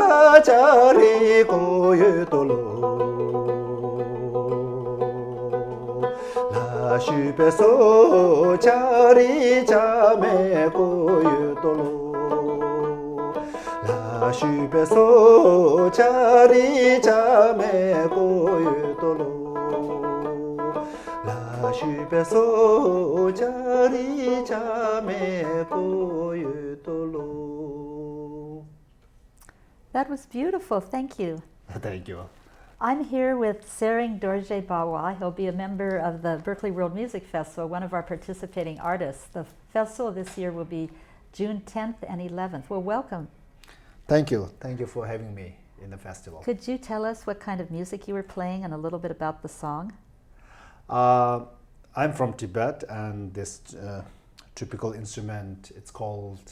la chari koyu tolo la shupe so chari chame koyu tolo la shupe so chari chame koyu tolo la shupe so chari chame koyu tolo. That was beautiful. Thank you. Thank you. I'm here with Tsering Dorjee Bawa. He'll be a member of the Berkeley World Music Festival, one of our participating artists. The festival this year will be June 10th and 11th. Well, welcome. Thank you. Thank you for having me in the festival. Could you tell us what kind of music you were playing and a little bit about the song? I'm from Tibet, and this typical instrument, it's called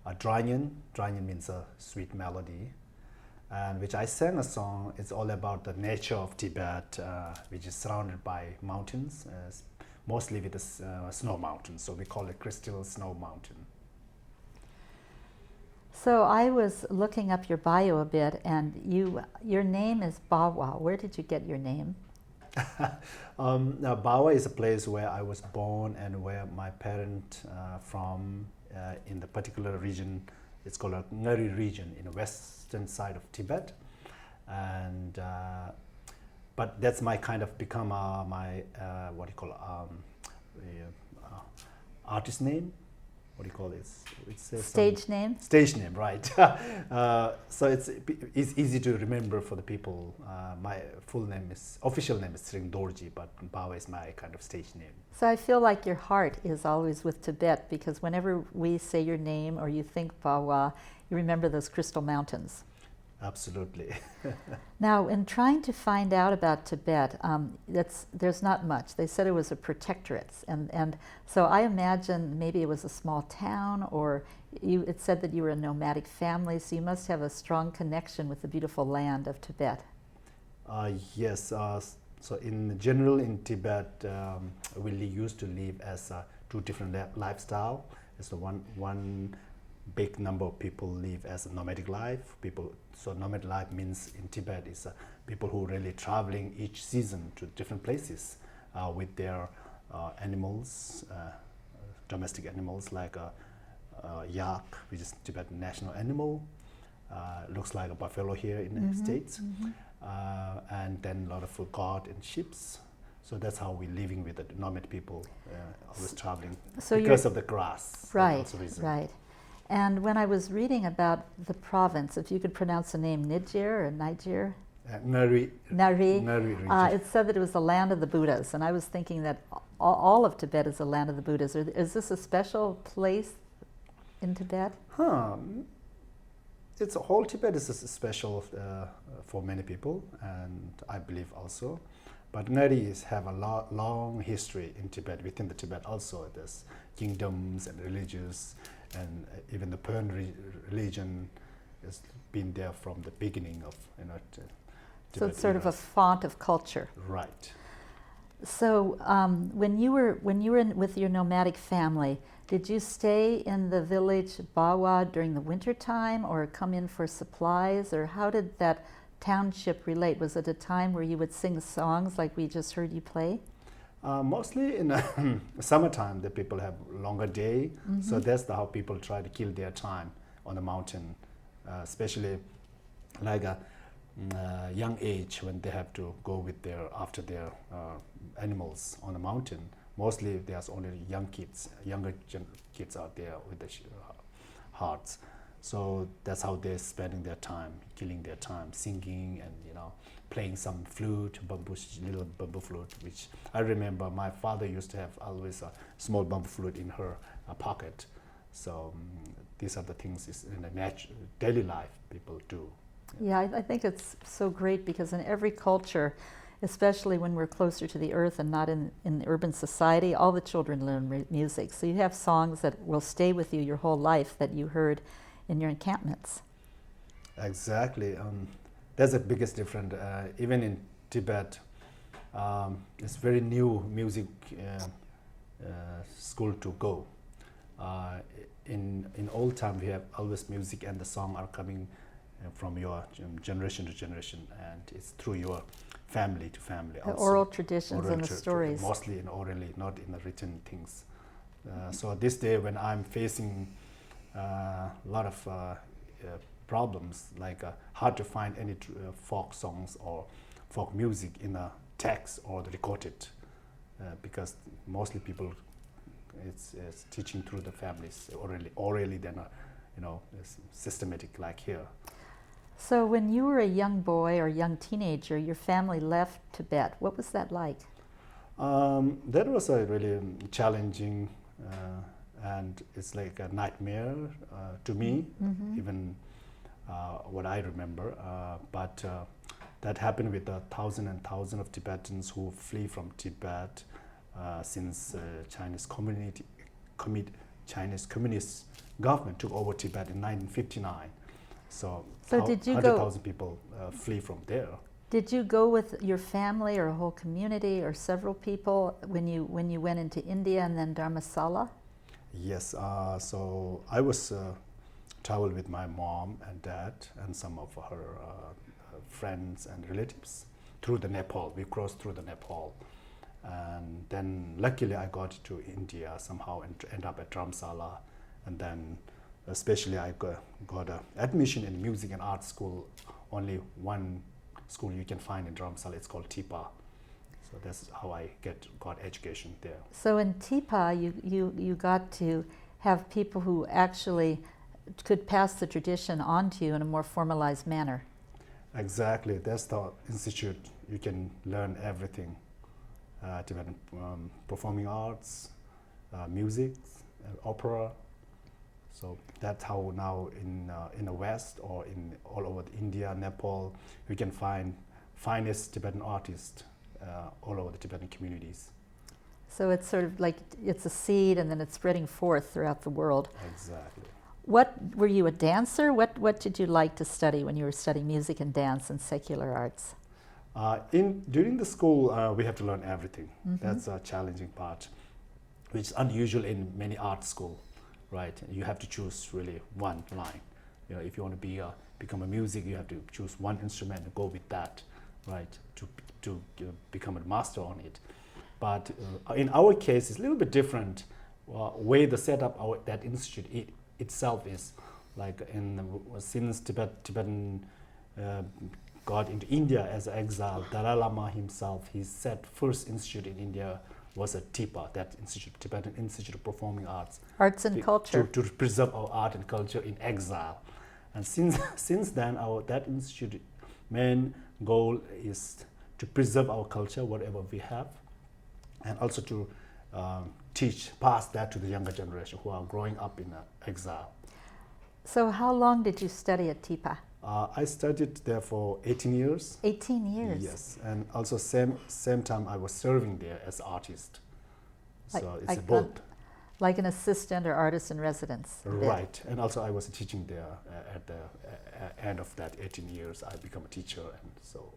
a drangin. Drangin means a sweet melody, and which I sang a song. It's all about the nature of Tibet, which is surrounded by mountains, mostly with the snow mountains. So we call it Crystal Snow Mountain. So I was looking up your bio a bit, and your name is Bawa. Where did you get your name? Now, Bawa is a place where I was born and where my parents from in the particular region. It's called a Ngari region in the western side of Tibet, and but that's my kind of become my what do you call artist name. What do you call this? Stage name? Stage name, right. So it's easy to remember for the people. My official name is Tsering Dorjee, but Bawa is my kind of stage name. So I feel like your heart is always with Tibet, because whenever we say your name or you think Bawa, you remember those crystal mountains. Absolutely. Now, in trying to find out about Tibet, there's not much. They said it was a protectorate, and so I imagine maybe it was a small town, or it said that you were a nomadic family, so you must have a strong connection with the beautiful land of Tibet. Yes. So in general, in Tibet, we used to live as two different lifestyle. So one big number of people live as a nomadic life. So nomadic life means in Tibet is people who really traveling each season to different places with their animals, domestic animals like yak, which is Tibetan national animal. Looks like a buffalo here in the States. And then a lot of goat and sheep. So that's how we're living with the nomad people, always traveling because of the grass. Right, right. And when I was reading about the province, if you could pronounce the name Niger or Niger? Ngari. Ngari. It said that it was the land of the Buddhas, and I was thinking that all of Tibet is the land of the Buddhas. Is this a special place in Tibet? It's whole Tibet is special for many people, and I believe also. But Ngari have a long history in Tibet. Within the Tibet also, there's kingdoms and religions, and even the Pern religion has been there from the beginning of Tibet. So it's sort of a font of culture. Right. So when you were with your nomadic family, did you stay in the village Bawa during the winter time, or come in for supplies, or how did that township relate? Was it a time where you would sing songs like we just heard you play? Mostly in the summertime, the people have longer day, so that's how people try to kill their time on the mountain, especially like a young age when they have to go with after their animals on the mountain. Mostly there's only younger kids out there with the hearts. So that's how they're spending their time, killing their time, singing and playing some flute, little bamboo flute, which I remember my father used to have always a small bamboo flute in her pocket. So these are the things in the daily life people do. Yeah, I think it's so great, because in every culture, especially when we're closer to the earth and not in the urban society, all the children learn music. So you have songs that will stay with you your whole life that you heard in your encampments. Exactly. That's the biggest difference. Even in Tibet, it's very new music school to go. In old time, we have always music and the song are coming from your generation to generation, and it's through your family to family. The also. oral traditions Oral and the stories. mostly in orally, not in the written things. So this day when I'm facing a lot of problems, like hard to find any folk songs or folk music in a text or the recorded, because mostly people it's teaching through the families orally than systematic like here. So when you were a young boy or young teenager, your family left Tibet. What was that like? That was a really challenging and it's like a nightmare to me, even what I remember. But that happened with thousands and thousands of Tibetans who flee from Tibet since Chinese Communist government took over Tibet in 1959. So did you 100,000 people flee from there. Did you go with your family or a whole community or several people when you went into India and then Dharamsala? Yes, so I was traveled with my mom and dad and some of her friends and relatives through the Nepal. We crossed through the Nepal, and then luckily I got to India somehow and end up at Dharamsala, and then especially I got an admission in music and art school. Only one school you can find in Dharamsala. It's called TIPA. So that's how I got education there. So in TIPA, you got to have people who actually could pass the tradition on to you in a more formalized manner. Exactly. That's the institute. You can learn everything. Tibetan performing arts, music, opera. So that's how now in the West or in all over India, Nepal, you can find finest Tibetan artists all over the Tibetan communities. So it's sort of like it's a seed and then it's spreading forth throughout the world. Exactly. Were you a dancer? What did you like to study when you were studying music and dance and secular arts? During the school, we have to learn everything. That's a challenging part, which is unusual in many art schools. Right, you have to choose really one line. If you want to become a music, you have to choose one instrument and go with that, right? To become a master on it. But in our case, it's a little bit different. Way the setup that institute itself is like since Tibetan got into India as an exile, Dalai Lama himself, he said first institute in India was a TIPA, that institute, Tibetan Institute of Performing Arts. Arts and culture. To preserve our art and culture in exile. And since then, that institute main goal is to preserve our culture, whatever we have, and also to pass that to the younger generation who are growing up in exile. So how long did you study at TIPA? I studied there for 18 years. 18 years? Yes, and also same time I was serving there as artist. So it's both. Like an assistant or artist in residence? Right, and also I was teaching there at the end of that 18 years. I became a teacher, and so.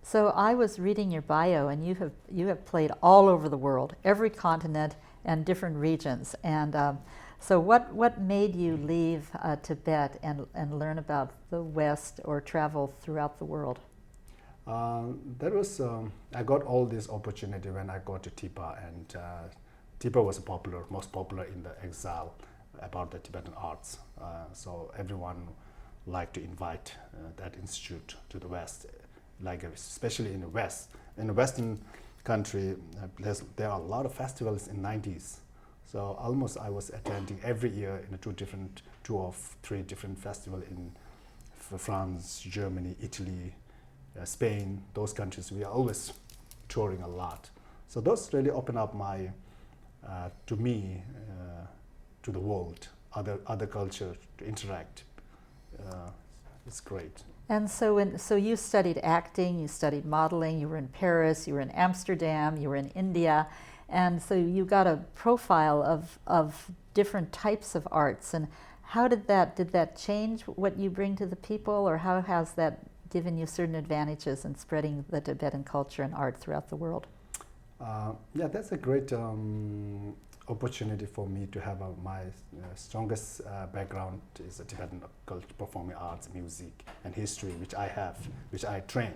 So I was reading your bio, and you have played all over the world, every continent and different regions, and so what made you leave Tibet and learn about the West or travel throughout the world? That was I got all this opportunity when I got to TIPA, and TIPA was most popular in the exile about the Tibetan arts. So everyone liked to invite that institute to the West, like especially in the West. In the Western country, there are a lot of festivals in the 90s. So almost I was attending every year in two or three different festivals in France, Germany, Italy, Spain, those countries. We are always touring a lot. So those really open up to me, to the world, other culture, to interact. It's great. And so you studied acting, you studied modeling, you were in Paris, you were in Amsterdam, you were in India, and so you got a profile of different types of arts. And how did that change what you bring to the people, or how has that given you certain advantages in spreading the Tibetan culture and art throughout the world? Yeah, that's a great opportunity for me to have my strongest background is Tibetan culture, performing arts, music, and history, which I have, which I train.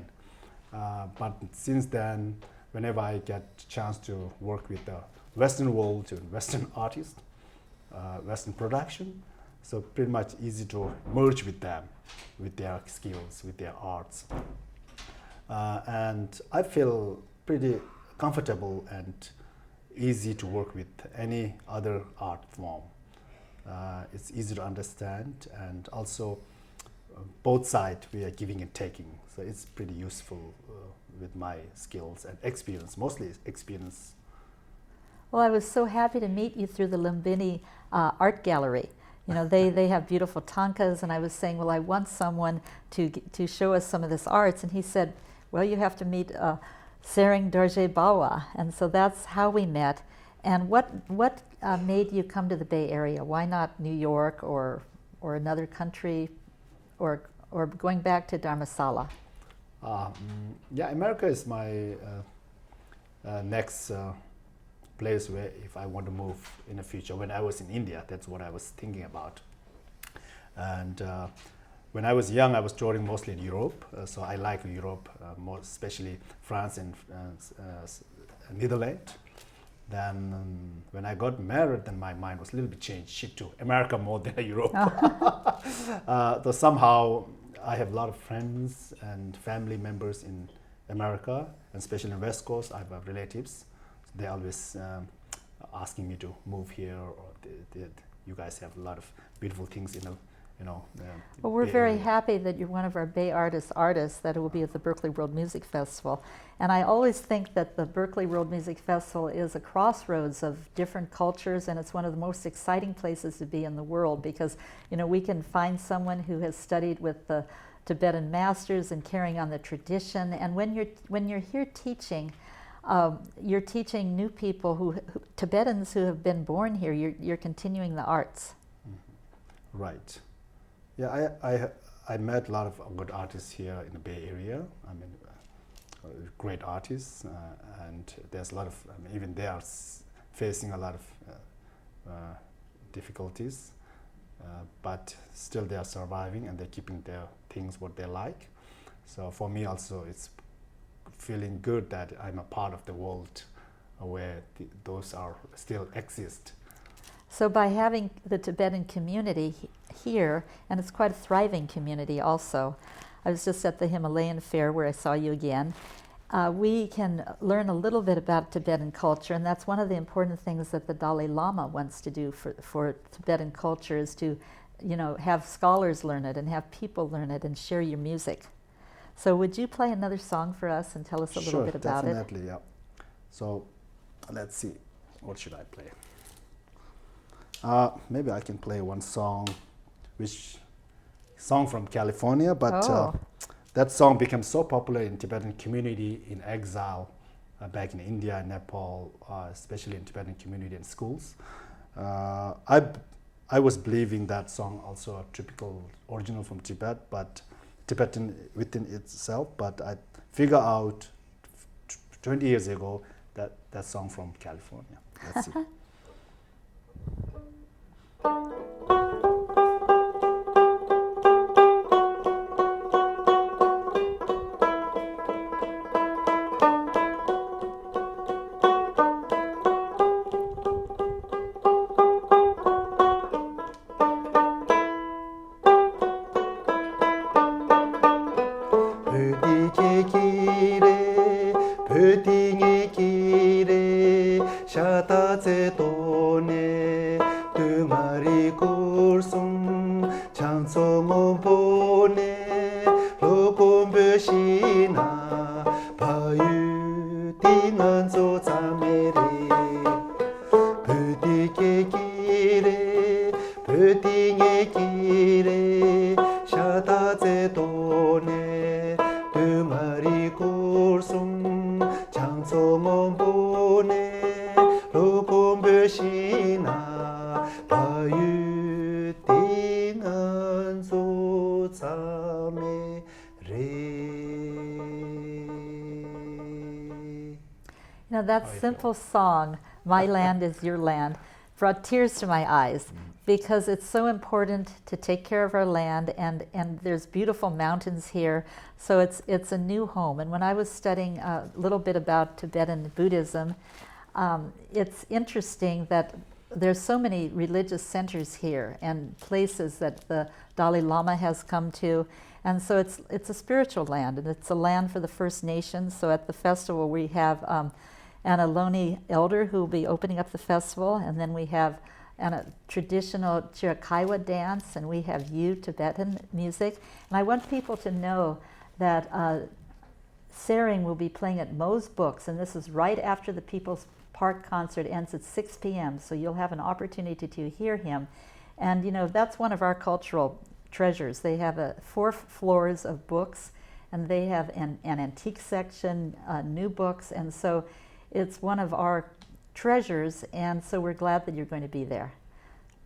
But since then, whenever I get chance to work with the Western world and Western artists, Western production, so pretty much easy to merge with them, with their skills, with their arts. And I feel pretty comfortable and easy to work with any other art form. It's easy to understand, and also both sides we are giving and taking. So it's pretty useful with my skills and experience, mostly experience. Well, I was so happy to meet you through the Lumbini Art Gallery. You know, they have beautiful tankas, and I was saying, well, I want someone to show us some of this arts, and he said, well, you have to meet Tsering Dorjee Bawa, and so that's how we met. And what made you come to the Bay Area? Why not New York or another country, or going back to Dharamsala? Yeah, America is my next place where if I want to move in the future. When I was in India, that's what I was thinking about. And when I was young, I was touring mostly in Europe, so I like Europe, more especially France and Netherlands. Then when I got married, then my mind was a little bit changed, shift to America more than Europe. So somehow I have a lot of friends and family members in America, and especially in West Coast. I have relatives. They always asking me to move here, or you guys have a lot of beautiful things in the, well, we're Bay very Area. happy that you're one of our Bay artists that will be at the Berkeley World Music Festival. And I always think that the Berkeley World Music Festival is a crossroads of different cultures, and it's one of the most exciting places to be in the world, because we can find someone who has studied with the Tibetan masters and carrying on the tradition. And when you're here teaching, you're teaching new people Tibetans who have been born here. You're continuing the arts. Mm-hmm. Right. Yeah, I met a lot of good artists here in the Bay Area. I mean, great artists, and there's a lot of, even they are facing a lot of difficulties, but still they are surviving and they're keeping their things what they like. So for me also, it's feeling good that I'm a part of the world where those are still exist. So by having the Tibetan community here, and it's quite a thriving community also. I was just at the Himalayan Fair where I saw you again. We can learn a little bit about Tibetan culture, and that's one of the important things that the Dalai Lama wants to do for Tibetan culture, is to have scholars learn it and have people learn it and share your music. So would you play another song for us and tell us a little bit about it? Sure, definitely, yeah. So let's see, what should I play? Maybe I can play one song, song from California, but that song became so popular in Tibetan community in exile back in India and Nepal, especially in Tibetan community and schools. I was believing that song also a typical original from Tibet, but Tibetan within itself, but I figured out 20 years ago that song from California. Let's see. That simple song My land is your land, brought tears to my eyes because it's so important to take care of our land, and there's beautiful mountains here, so it's a new home. And when I was studying a little bit about Tibetan Buddhism, it's interesting that there's so many religious centers here and places that the Dalai Lama has come to, and so it's a spiritual land, and it's a land for the First Nations. So at the festival we have an Ohlone elder who will be opening up the festival, and then we have a traditional Chiricahua dance, and we have Tibetan music. And I want people to know that Tsering will be playing at Mo's Books, and this is right after the People's Park concert ends at 6 p.m., so you'll have an opportunity to hear him. And you know, that's one of our cultural treasures. They have 4 floors of books, and they have an antique section, new books, and so it's one of our treasures, and so we're glad that you're going to be there.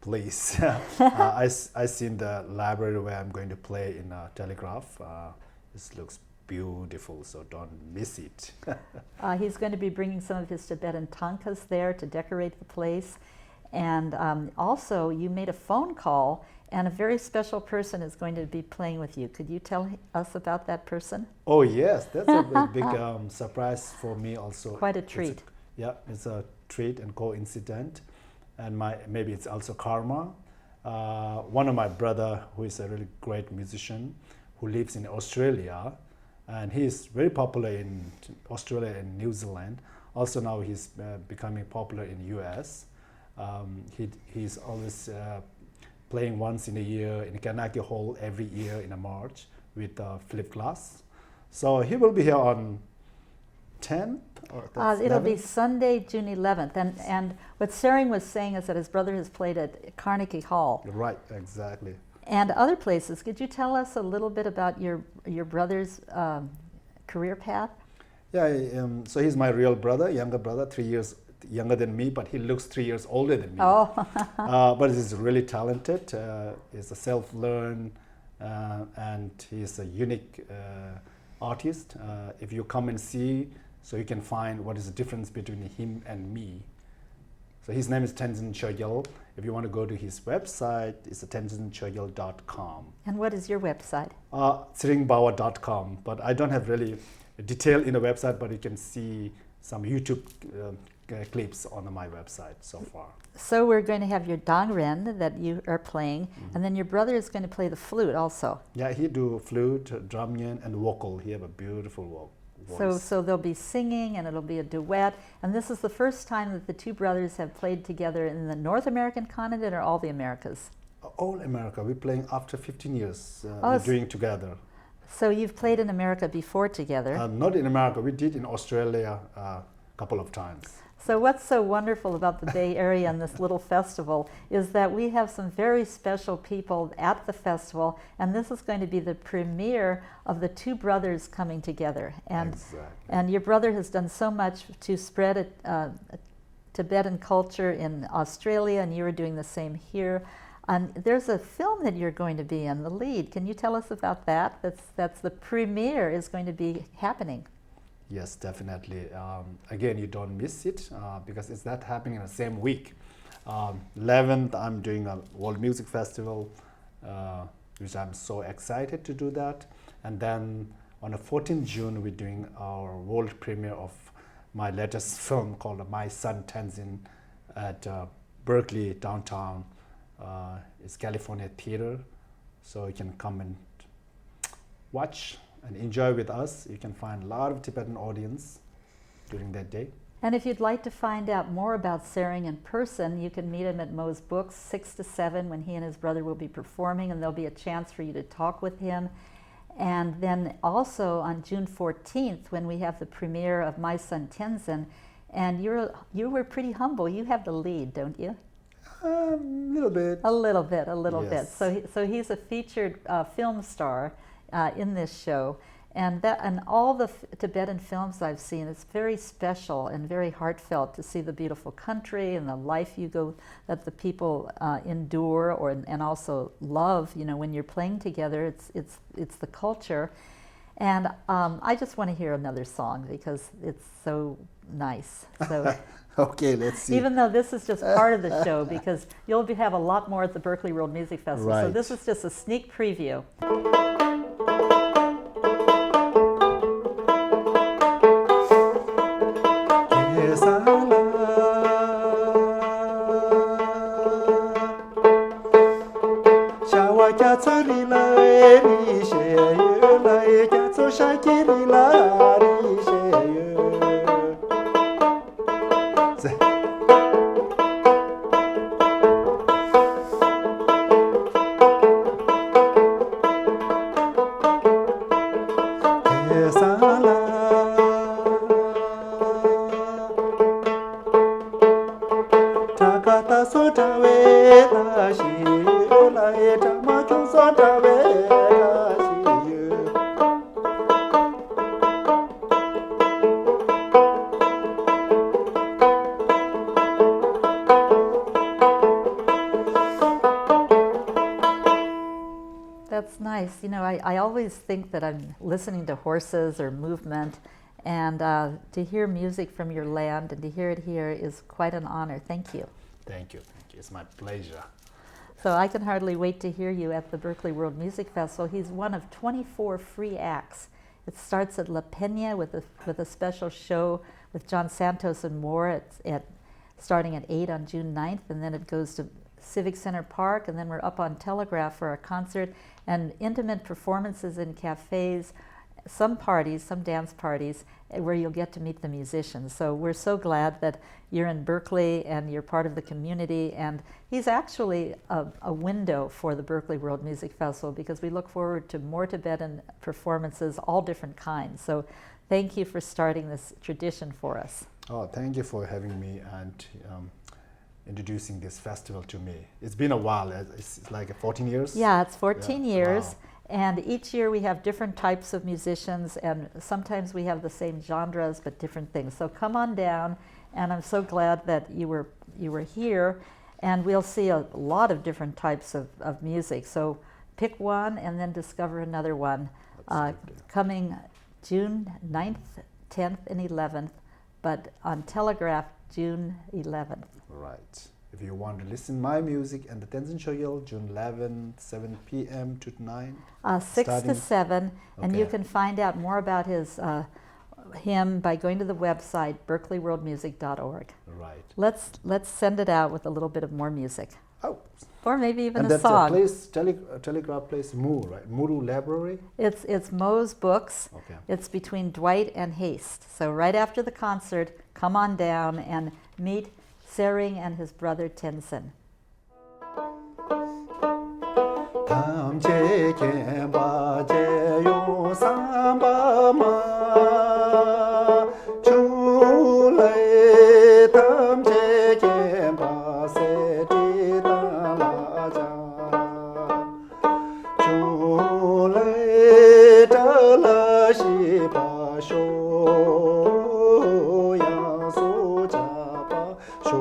Please. I seen the library where I'm going to play in Telegraph. This looks beautiful, so don't miss it. He's going to be bringing some of his Tibetan tankas there to decorate the place. And also, you made a phone call, and a very special person is going to be playing with you. Could you tell us about that person? Oh yes, that's a big surprise for me also. Quite a treat. It's a treat and coincident, and maybe it's also karma. One of my brother, who is a really great musician, who lives in Australia, and he's very popular in Australia and New Zealand. Also now he's becoming popular in US. He's always playing once in a year in Carnegie Hall every year in March with Philip Glass. So he will be here on 10th? It'll be Sunday, June 11th. And what Tsering was saying is that his brother has played at Carnegie Hall. Right, exactly. And other places. Could you tell us a little bit about your brother's career path? Yeah, so he's my real brother, younger brother, 3 years younger than me, but he looks 3 years older than me. Oh. But he's really talented. He's a self-learned, and he's a unique artist. If you come and see, so you can find what is the difference between him and me. So his name is Tenzin Chogyal. If you want to go to his website, it's tenzinchogyal.com. And what is your website? Tsering.bawa.com. But I don't have really detail in the website, but you can see some YouTube clips on my website so far. So we're going to have your dangren that you are playing, and then your brother is going to play the flute also. Yeah, he do flute, drumyan, and vocal. He have a beautiful voice. So they'll be singing, and it'll be a duet. And this is the first time that the two brothers have played together in the North American continent, or all the Americas? All America. We're playing after 15 years. We're doing together. So you've played in America before together? Not in America. We did in Australia a couple of times. So what's so wonderful about the Bay Area and this little festival is that we have some very special people at the festival, and this is going to be the premiere of the two brothers coming together. And, exactly. And your brother has done so much to spread Tibetan culture in Australia, and you are doing the same here. And there's a film that you're going to be in, the lead. Can you tell us about that? That's the premiere is going to be happening. Yes, definitely. Again, you don't miss it because it's not happening in the same week. 11th, I'm doing a World Music Festival, which I'm so excited to do that. And then on the 14th June, we're doing our world premiere of my latest film called My Son Tenzin at Berkeley downtown. It's California Theater, so you can come and watch and enjoy with us. You can find a lot of Tibetan audience during that day. And if you'd like to find out more about Tsering in person, you can meet him at Mo's Books 6 to 7 when he and his brother will be performing, and there'll be a chance for you to talk with him. And then also on June 14th when we have the premiere of My Son Tenzin, and you were pretty humble. You have the lead, don't you? A little bit. A little bit. Yes. So he's a featured film star in this show, and all the Tibetan films I've seen, it's very special and very heartfelt to see the beautiful country and the life that the people endure and also love. You know, when you're playing together, it's the culture, And I just want to hear another song because it's so nice. So Okay, let's see. even though this is just part of the show, because you'll have a lot more at the Berkeley World Music Festival. So Right. this is just a sneak preview. That's nice. You know, I always think that I'm listening to horses or movement, and to hear music from your land and to hear it here is quite an honor. Thank you. Thank you. Thank you. It's my pleasure. So I can hardly wait to hear you at the Berkeley World Music Festival. He's one of 24 free acts. It starts at La Peña with a special show with John Santos and more starting at 8 on June 9th, and then it goes to Civic Center Park, and then we're up on Telegraph for a concert and intimate performances in cafes, some parties, some dance parties, where you'll get to meet the musicians. So we're so glad that you're in Berkeley and you're part of the community, and he's actually a window for the Berkeley World Music Festival because we look forward to more Tibetan performances, all different kinds. So thank you for starting this tradition for us. Oh, thank you for having me and introducing this festival to me. It's been a while. It's like 14 years? Yeah, it's 14 years. Wow. And each year we have different types of musicians, and sometimes we have the same genres but different things. So come on down, and I'm so glad that you were here, and we'll see a lot of different types of music. So pick one and then discover another one. Coming June 9th, 10th, and 11th, but on Telegraph June 11th. Right. If you want to listen my music and the Tenzin Chogyal, June 11th, 7 p.m. to 9. 6 to 7, and you Okay. can find out more about him by going to the website berkeleyworldmusic.org. Right. Let's send it out with a little bit of more music, Oh. or maybe even And a that song. place, Telegraph place, Moo, right? Muru Library? It's Moe's Books. Okay. It's between Dwight and Haste. So right after the concert, come on down and meet Tsering and his brother Tenzin. Tam che ken ba je yo sam ba ma chu lai tam che ken ba se ti da la ja chu lai da la shi ba sho ya su ja ba sho.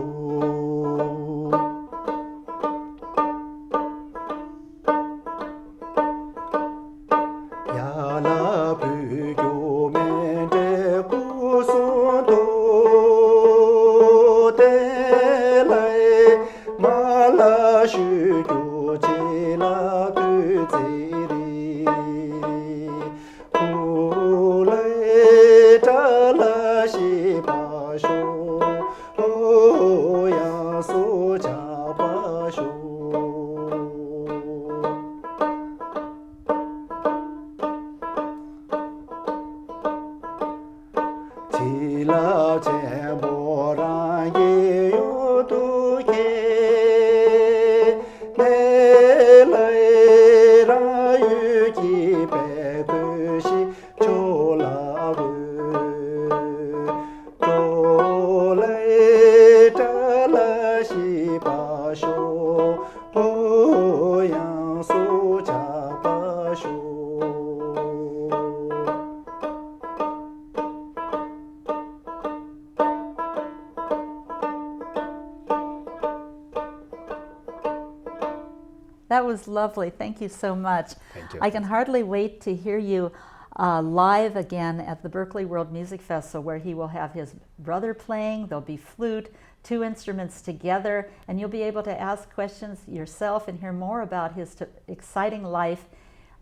That was lovely. Thank you so much. Thank you. I can hardly wait to hear you live again at the Berkeley World Music Festival, where he will have his brother playing. There'll be flute, 2 instruments together, and you'll be able to ask questions yourself and hear more about his exciting life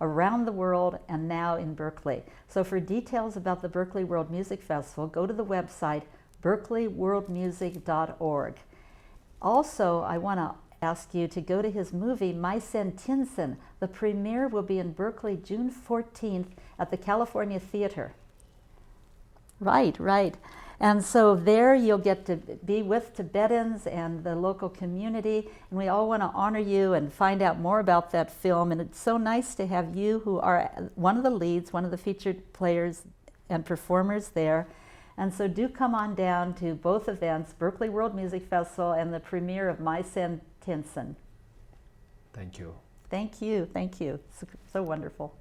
around the world and now in Berkeley. So for details about the Berkeley World Music Festival, go to the website berkeleyworldmusic.org. Also, I want to ask you to go to his movie, My Sen Tinsen. The premiere will be in Berkeley June 14th at the California Theater. Right, right. And so there you'll get to be with Tibetans and the local community, and we all want to honor you and find out more about that film. And it's so nice to have you, who are one of the leads, one of the featured players and performers there. And so do come on down to both events, Berkeley World Music Festival and the premiere of My Sen Tinsen. Thank you. Thank you, thank you. So wonderful.